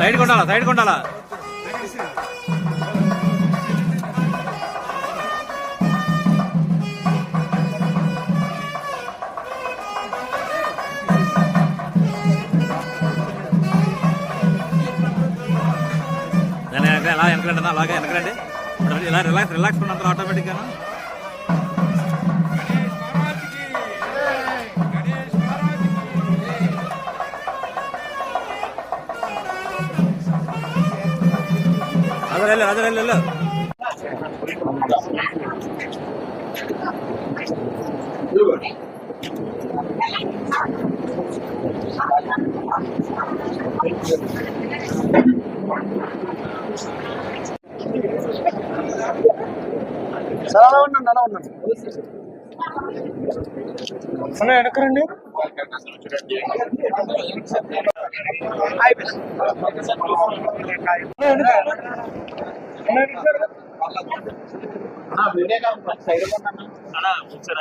Side కొండాలా side కొండాలా ఎలా వెనకరండి అన్న అలాగే వెనకరండి ఇలా రిలాక్స్ ఉన్నంత ఆటోమేటిక్గా అదే అలా ఉన్నాను అలా వెనకరండి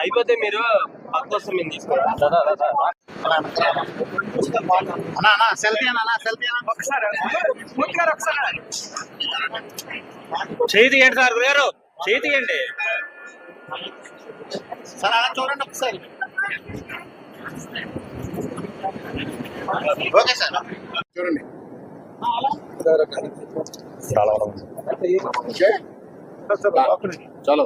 అయిపోతే మీరు పక్క వస్తే మేము తీసుకోండి. చేయి తీయండి సార్ గారు చేయి తీయండి సార్ అలా చూడండి ఒకసారి. ఓకే సార్ చూడండి. చలో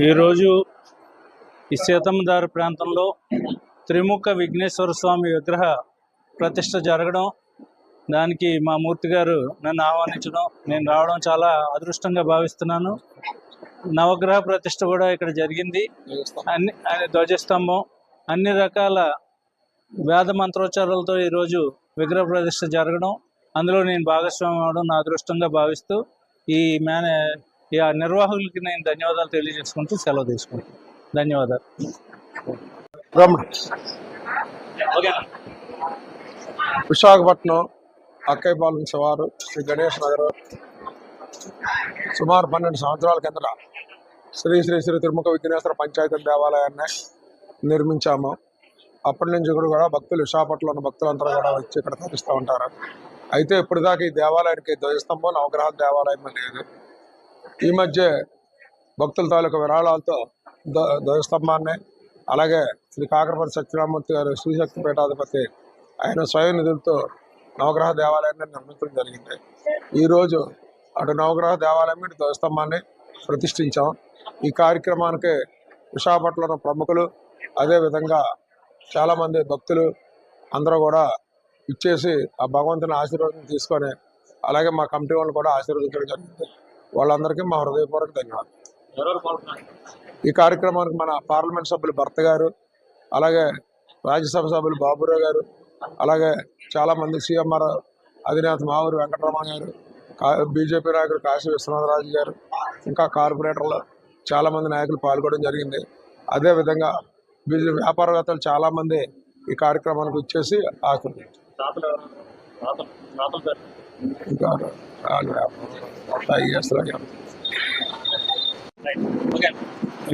ఈరోజు ఈ సీతమ్మదారి ప్రాంతంలో త్రిముఖ విఘ్నేశ్వర స్వామి విగ్రహ ప్రతిష్ట జరగడం, దానికి మా మూర్తి గారు నన్ను ఆహ్వానించడం, నేను రావడం చాలా అదృష్టంగా భావిస్తున్నాను. నవగ్రహ ప్రతిష్ట కూడా ఇక్కడ జరిగింది. అన్ని ధ్వజస్తంభం, అన్ని రకాల వేద మంత్రోచ్చారాలతో ఈరోజు విగ్రహ ప్రతిష్ట జరగడం, అందులో నేను భాగస్వామి అవడం నా అదృష్టంగా భావిస్తూ ఈ నిర్వాహకులకి నేను ధన్యవాదాలు తెలియజేసుకుంటూ సెలవు తీసుకుంటాను. ధన్యవాదాలు. విశాఖపట్నం అక్కయ్యపాలెం శివారు శ్రీ గణేష్ నగర్ సుమారు 12 సంవత్సరాల కిందట శ్రీ శ్రీ శ్రీ తిరుముఖ విఘ్నేశ్వర పంచాయతీ దేవాలయాన్ని నిర్మించాము. అప్పటి నుంచి కూడా భక్తులు, విశాఖపట్నంలో ఉన్న భక్తులందరూ కూడా వచ్చి ఇక్కడ తరిస్తూ ఉంటారు. అయితే ఇప్పటిదాకా ఈ దేవాలయానికి ధ్వజస్తంభం, నవగ్రహాల దేవాలయం అనేది ఈ మధ్య భక్తుల తాలూకు విరాళాలతో ధ్వజస్తంభాన్ని, అలాగే శ్రీ కాకరపతి సత్యనారాయణమూర్తి గారు శ్రీశక్తి పీఠాధిపతి ఆయన స్వయం నిధులతో నవగ్రహ దేవాలయాన్ని నిర్మించడం జరిగింది. ఈరోజు అటు నవగ్రహ దేవాలయం ఇటు ధ్వజస్తంభాన్ని ప్రతిష్ఠించాం. ఈ కార్యక్రమానికి విశాఖపట్నంలో ప్రముఖులు, అదేవిధంగా చాలామంది భక్తులు అందరూ కూడా ఇచ్చేసి ఆ భగవంతుని ఆశీర్వాదం తీసుకొని, అలాగే మా కమిటీ వాళ్ళు కూడా ఆశీర్వదించడం జరిగింది. వాళ్ళందరికీ మా హృదయపూర్వక ధన్యవాదాలు. ఈ కార్యక్రమానికి మన పార్లమెంట్ సభ్యులు భర్త గారు, అలాగే రాజ్యసభ సభ్యులు బాబురావు గారు, అలాగే చాలామంది సీఎంఆర్ అధినేత మావూరి వెంకటరమణ గారు, బీజేపీ నాయకులు కాశీ విశ్వనాథరాజు గారు, ఇంకా కార్పొరేటర్లు చాలామంది నాయకులు పాల్గొనడం జరిగింది. అదేవిధంగా బీజేపీ వ్యాపారవేత్తలు చాలామంది ఈ కార్యక్రమానికి వచ్చేసి ఆశీర్వదించారు.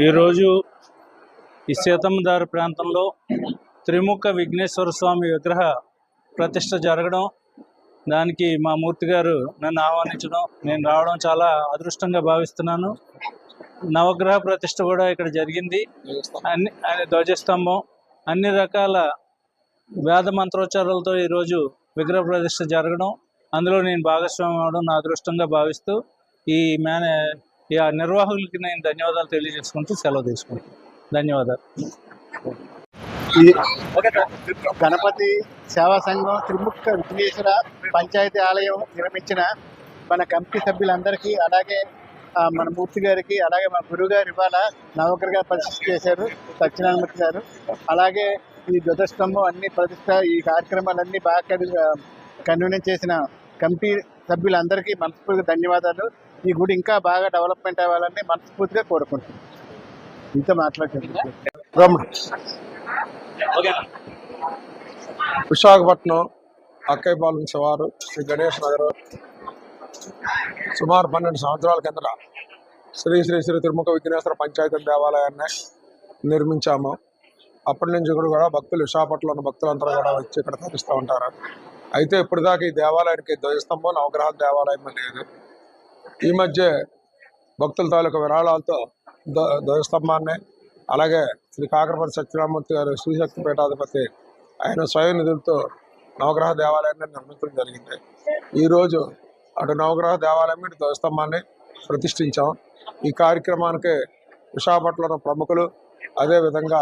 ఈరోజు ఈ సీతమ్మదారి ప్రాంతంలో త్రిముఖ విఘ్నేశ్వర స్వామి విగ్రహ ప్రతిష్ట జరగడం, దానికి మా మూర్తి గారు నన్ను ఆహ్వానించడం, నేను రావడం చాలా అదృష్టంగా భావిస్తున్నాను. నవగ్రహ ప్రతిష్ట కూడా ఇక్కడ జరిగింది. అన్ని ధ్వజస్తంభం, అన్ని రకాల వేద మంత్రోచ్చారాలతో ఈరోజు విగ్రహ ప్రతిష్ట జరగడం, అందులో నేను భాగస్వామి అవడం నా అదృష్టంగా భావిస్తూ ఈ నిర్వాహకులకి నేను ధన్యవాదాలు తెలియజేసుకుంటూ సెలవు తీసుకుంటాను. ధన్యవాదాలు. గణపతి సేవా సంఘం త్రిముఖ విఘ్నేశ్వర పంచాయతీ ఆలయం నిర్మించిన మన కమిటీ సభ్యులందరికీ, అలాగే మన మూర్తి గారికి, అలాగే మన గురువు గారు ఇవాళ నవగ్రహ ప్రతిష్ఠ చేశారు సత్యనారాయణమూర్తి గారు. అలాగే ఈ ధ్వజస్తంభం అన్ని ప్రతిష్ట, ఈ కార్యక్రమాలన్నీ బాగా కన్వీనెన్స్ చేసిన కమిటీ సభ్యులందరికీ మనస్ఫూర్తిగా ధన్యవాదాలు. ఈ గుడి ఇంకా బాగా డెవలప్మెంట్ అవ్వాలని మనస్ఫూర్తిగా కోరుకుంటున్నాను. ఇంత మాట్లాడుతున్నాను. విశాఖపట్నం అక్కయ్యపాలెం శివారు శ్రీ గణేష్ నగర్ సుమారు 12 సంవత్సరాల కిందట శ్రీ శ్రీ శ్రీ తిరుముఖ విఘ్నేశ్వర పంచాయతీ దేవాలయాన్ని నిర్మించాము. అప్పటి నుంచి కూడా భక్తులు విశాఖపట్నంలో ఉన్న భక్తులందరూ కూడా వచ్చి ఇక్కడ తరిస్తూ ఉంటారు. అయితే ఇప్పటిదాకా ఈ దేవాలయానికి ధ్వజస్తంభం నవగ్రహాల దేవాలయం లేదు. ఈ మధ్య భక్తుల తాలూకా విరాళాలతో ధ్వజస్తంభాన్ని, అలాగే శ్రీ కాకరపతి సత్యనారాయణమూర్తి గారు శ్రీశక్తి పీఠాధిపతి ఆయన స్వయం నిధులతో నవగ్రహ దేవాలయాన్ని నిర్మించడం జరిగింది. ఈరోజు అటు నవగ్రహ దేవాలయం ఇటు ధ్వజస్తంభాన్ని ప్రతిష్ఠించాం. ఈ కార్యక్రమానికి విశాఖపట్నంలో ప్రముఖులు, అదేవిధంగా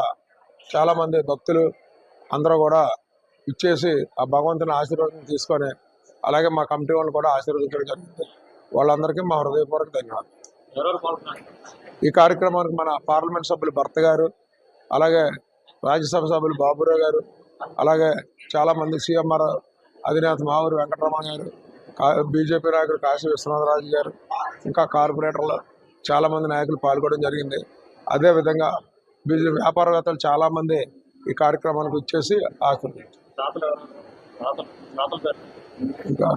చాలామంది భక్తులు అందరూ కూడా ఇచ్చేసి ఆ భగవంతుని ఆశీర్వాదం తీసుకొని, అలాగే మా కమిటీ వాళ్ళు కూడా ఆశీర్వదించడం జరిగింది. వాళ్ళందరికీ మా హృదయపూర్వక ధన్యవాదాలు. ఈ కార్యక్రమానికి మన పార్లమెంట్ సభ్యులు భర్త గారు, అలాగే రాజ్యసభ సభ్యులు బాబురావు గారు, అలాగే చాలామంది సీఎంఆర్ అధినేత మావూరి వెంకటరమణ గారు, బీజేపీ నాయకులు కాశీ విశ్వనాథరాజు గారు, ఇంకా కార్పొరేటర్లు చాలామంది నాయకులు పాల్గొనడం జరిగింది. అదేవిధంగా బీజేపీ వ్యాపారవేత్తలు చాలామంది ఈ కార్యక్రమానికి వచ్చేసి ఆశీర్వదించారు. ఇంకా